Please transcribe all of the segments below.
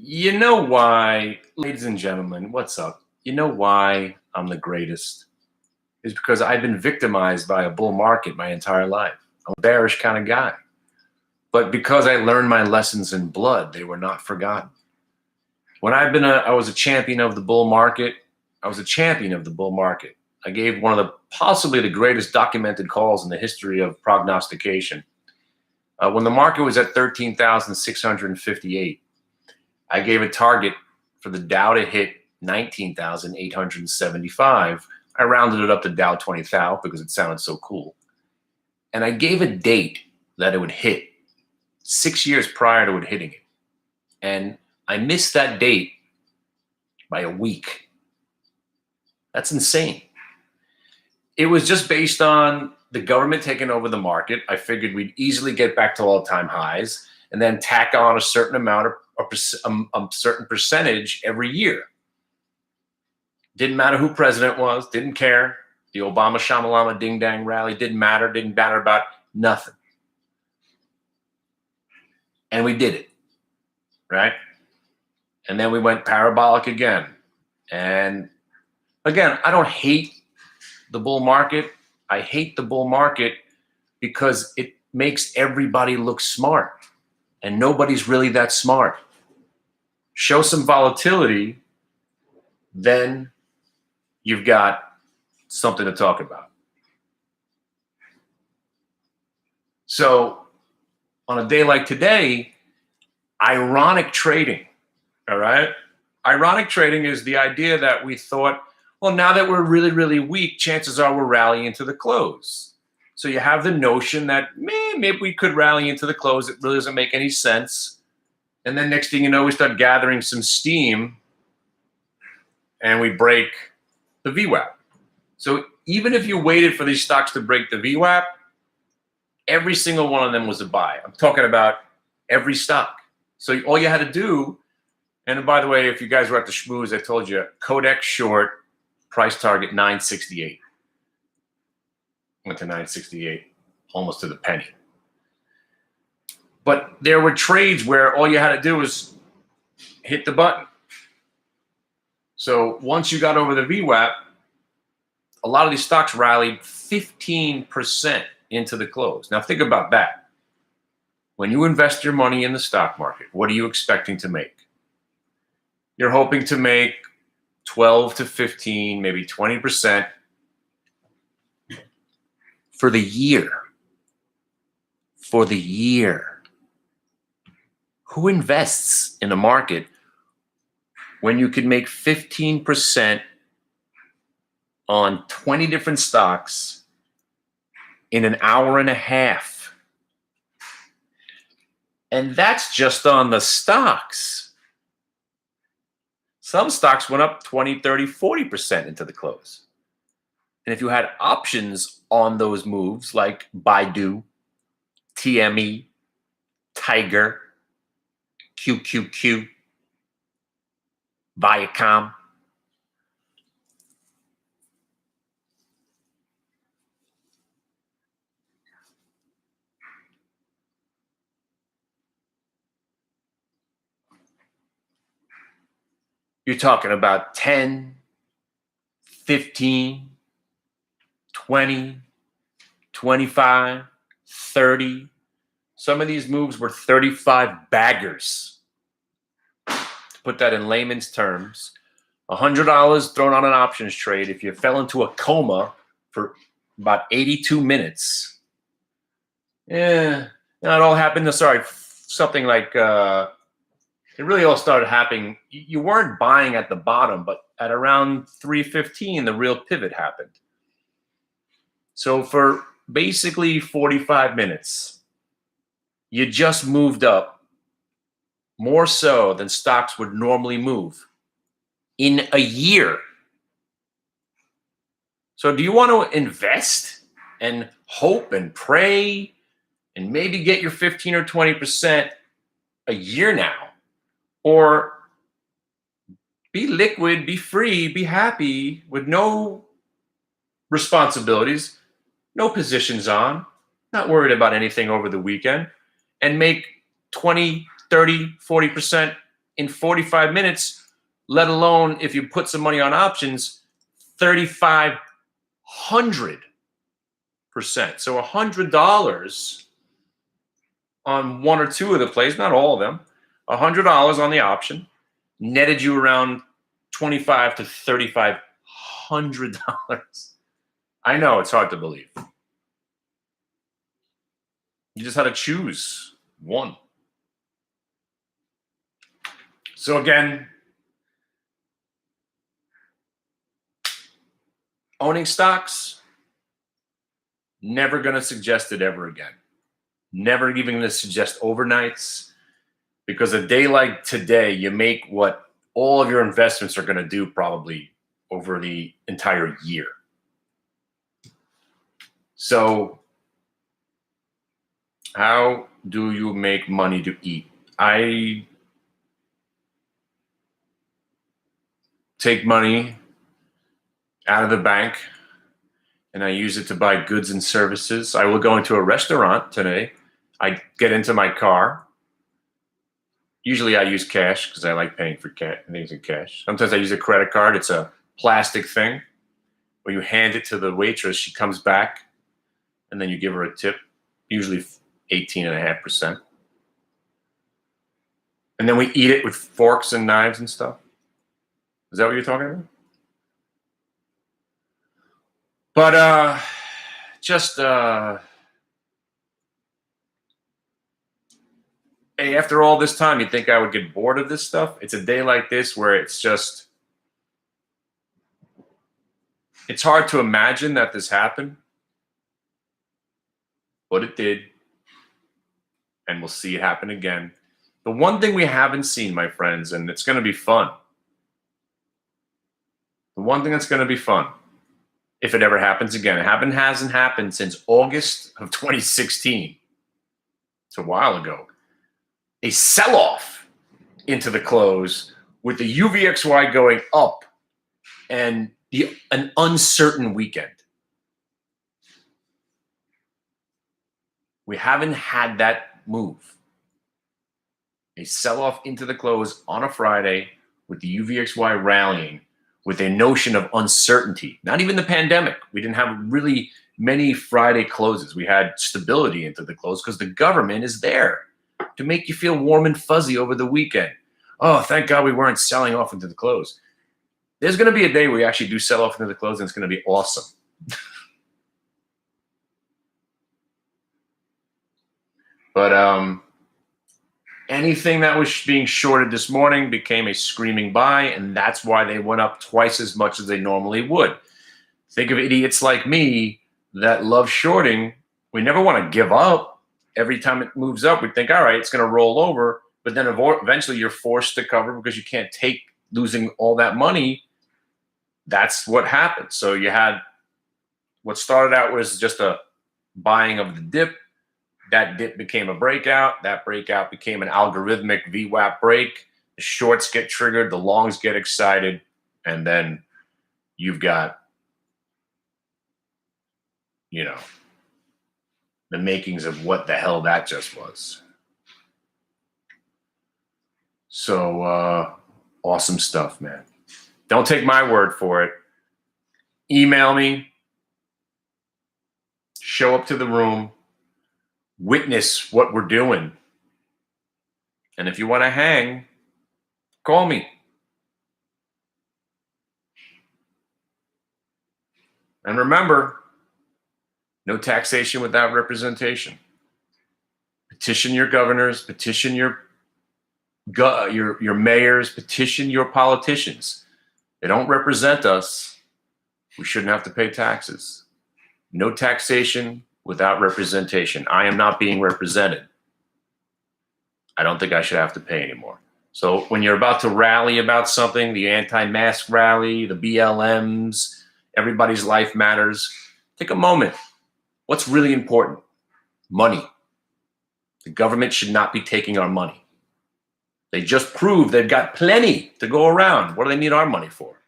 You know why, ladies and gentlemen, what's up? You know why I'm the greatest? Is because I've been victimized by a bull market my entire life. I'm a bearish kind of guy. But because I learned my lessons in blood, they were not forgotten. When I was a champion of the bull market. I was a champion of the bull market. I gave one of the possibly the greatest documented calls in the history of prognostication. When the market was at 13,658. I gave a target for the Dow to hit 19,875. I rounded it up to Dow 20,000 because it sounded so cool. And I gave a date that it would hit 6 years prior to it hitting it. And I missed that date by a week. That's insane. It was just based on the government taking over the market. I figured we'd easily get back to all-time highs and then tack on a certain amount of a certain percentage every year. Didn't matter who president was, didn't care. The Obama Shamalama Ding Dang rally didn't matter about nothing. And we did it, right? And then we went parabolic again. And again, I don't hate the bull market. I hate the bull market because it makes everybody look smart. And nobody's really that smart. Show some volatility, then you've got something to talk about. So on a day like today, ironic trading, all right? Ironic trading is the idea that we thought, well, now that we're really, really weak, chances are we're rallying into the close. So you have the notion that maybe we could rally into the close. It really doesn't make any sense. And then next thing you know, we start gathering some steam and we break the VWAP. So even if you waited for these stocks to break the VWAP, every single one of them was a buy. I'm talking about every stock. So all you had to do, and by the way, if you guys were at the schmooze, I told you, Kodak short, price target 968. Went to 968, almost to the penny. But there were trades where all you had to do was hit the button. So once you got over the VWAP, a lot of these stocks rallied 15% into the close. Now think about that. When you invest your money in the stock market, what are you expecting to make? You're hoping to make 12 to 15, maybe 20% for the year. For the year. Who invests in a market when you could make 15% on 20 different stocks in an hour and a half? And that's just on the stocks. Some stocks went up 20, 30, 40% into the close. And if you had options on those moves like Baidu, TME, Tiger, QQQ, Viacom, you're talking about 10, 15, 20, 25, 30. Some of these moves were 35 baggers. To put that in layman's terms, $100 thrown on an options trade. If you fell into a coma for about 82 minutes, it all happened. Something like it really all started happening. You weren't buying at the bottom, but at around 3:15, the real pivot happened. So for basically 45 minutes, you just moved up more so than stocks would normally move in a year. So do you want to invest and hope and pray and maybe get your 15 or 20% a year now? Or be liquid, be free, be happy with no responsibilities, no positions on, not worried about anything over the weekend, and make 20, 30, 40% in 45 minutes, let alone if you put some money on options, 3,500%. So $100 on one or two of the plays, not all of them, $100 on the option netted you around $2,500 to $3,500. I know it's hard to believe. You just had to choose one. So again, owning stocks, never going to suggest it ever again. Never even going to suggest overnights, because a day like today, you make what all of your investments are going to do probably over the entire year. So how do you make money to eat? I take money out of the bank and I use it to buy goods and services. I will go into a restaurant today. I get into my car. Usually I use cash because I like paying for things in cash. Sometimes I use a credit card. It's a plastic thing where you hand it to the waitress. She comes back and then you give her a tip, usually 18.5%. And then we eat it with forks and knives and stuff. Is that what you're talking about? But hey, after all this time, you think I would get bored of this stuff? It's a day like this where it's hard to imagine that this happened, but it did. And we'll see it happen again. The one thing we haven't seen, my friends, and it's going to be fun. The one thing that's going to be fun, if it ever happens again, hasn't happened since August of 2016. It's a while ago. A sell-off into the close with the UVXY going up and an uncertain weekend. We haven't had that move. A sell-off into the close on a Friday with the UVXY rallying with a notion of uncertainty. Not even the pandemic. We didn't have really many Friday closes. We had stability into the close because the government is there to make you feel warm and fuzzy over the weekend. Oh, thank God we weren't selling off into the close. There's going to be a day where we actually do sell off into the close, and it's going to be awesome. But anything that was being shorted this morning became a screaming buy, and that's why they went up twice as much as they normally would. Think of idiots like me that love shorting. We never want to give up. Every time it moves up, we think, all right, it's going to roll over. But then eventually you're forced to cover because you can't take losing all that money. That's what happened. So you had what started out was just a buying of the dip. That dip became a breakout. That breakout became an algorithmic VWAP break. The shorts get triggered. The longs get excited. And then you've got, the makings of what the hell that just was. So awesome stuff, man. Don't take my word for it. Email me. Show up to the room. Witness what we're doing. And if you want to hang, call me. And remember, no taxation without representation. Petition your governors, petition your mayors, petition your politicians. They don't represent us. We shouldn't have to pay taxes. No taxation without representation. I am not being represented. I don't think I should have to pay anymore. So when you're about to rally about something, the anti-mask rally, the BLMs, everybody's life matters, take a moment. What's really important? Money. The government should not be taking our money. They just proved they've got plenty to go around. What do they need our money for?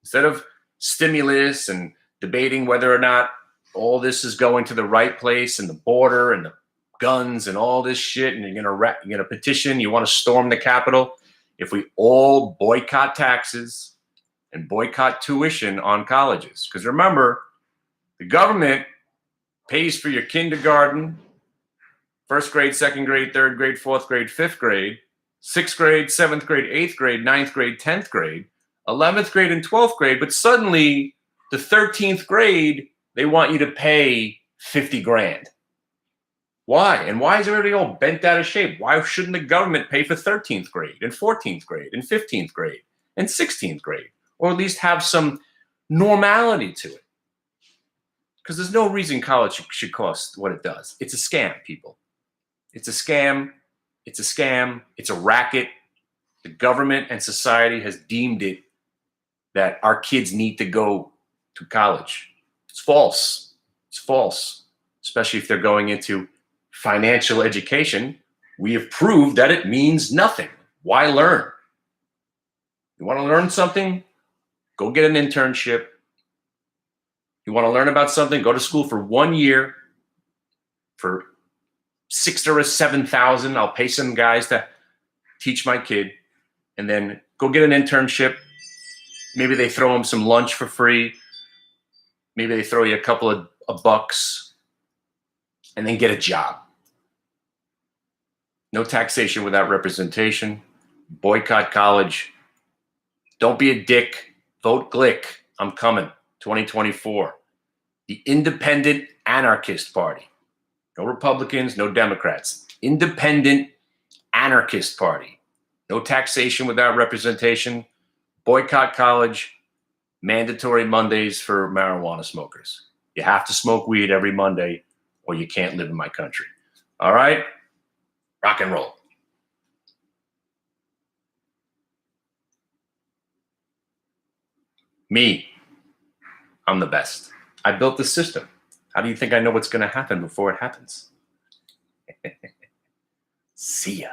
Instead of stimulus and debating whether or not all this is going to the right place and the border and the guns and all this shit, and you're gonna petition, you want to storm the Capitol. if we all boycott taxes and boycott tuition on colleges. Because remember, the government pays for your kindergarten, first grade, second grade, third grade, fourth grade, fifth grade, sixth grade, seventh grade, eighth grade, ninth grade, 10th grade, 11th grade, and 12th grade. But suddenly, the 13th grade, they want you to pay 50 grand. Why? And why is everybody all bent out of shape? Why shouldn't the government pay for 13th grade and 14th grade and 15th grade and 16th grade? Or at least have some normality to it? Because there's no reason college should cost what it does. It's a scam, people. It's a scam. It's a scam. It's a racket. The government and society has deemed it that our kids need to go to college. It's false. It's false, especially if they're going into financial education. We have proved that it means nothing. Why learn? You want to learn something? Go get an internship. You want to learn about something? Go to school for 1 year for $6,000 or $7,000. I'll pay some guys to teach my kid, and then go get an internship. Maybe they throw them some lunch for free. Maybe they throw you a couple of bucks, and then get a job. No taxation without representation. Boycott college. Don't be a dick. Vote Glick. I'm coming. 2024. The Independent Anarchist Party. No Republicans, no Democrats. Independent Anarchist Party. No taxation without representation. Boycott college. Mandatory Mondays for marijuana smokers. You have to smoke weed every Monday or you can't live in my country. All right? Rock and roll. Me. I'm the best. I built the system. How do you think I know what's going to happen before it happens? See ya.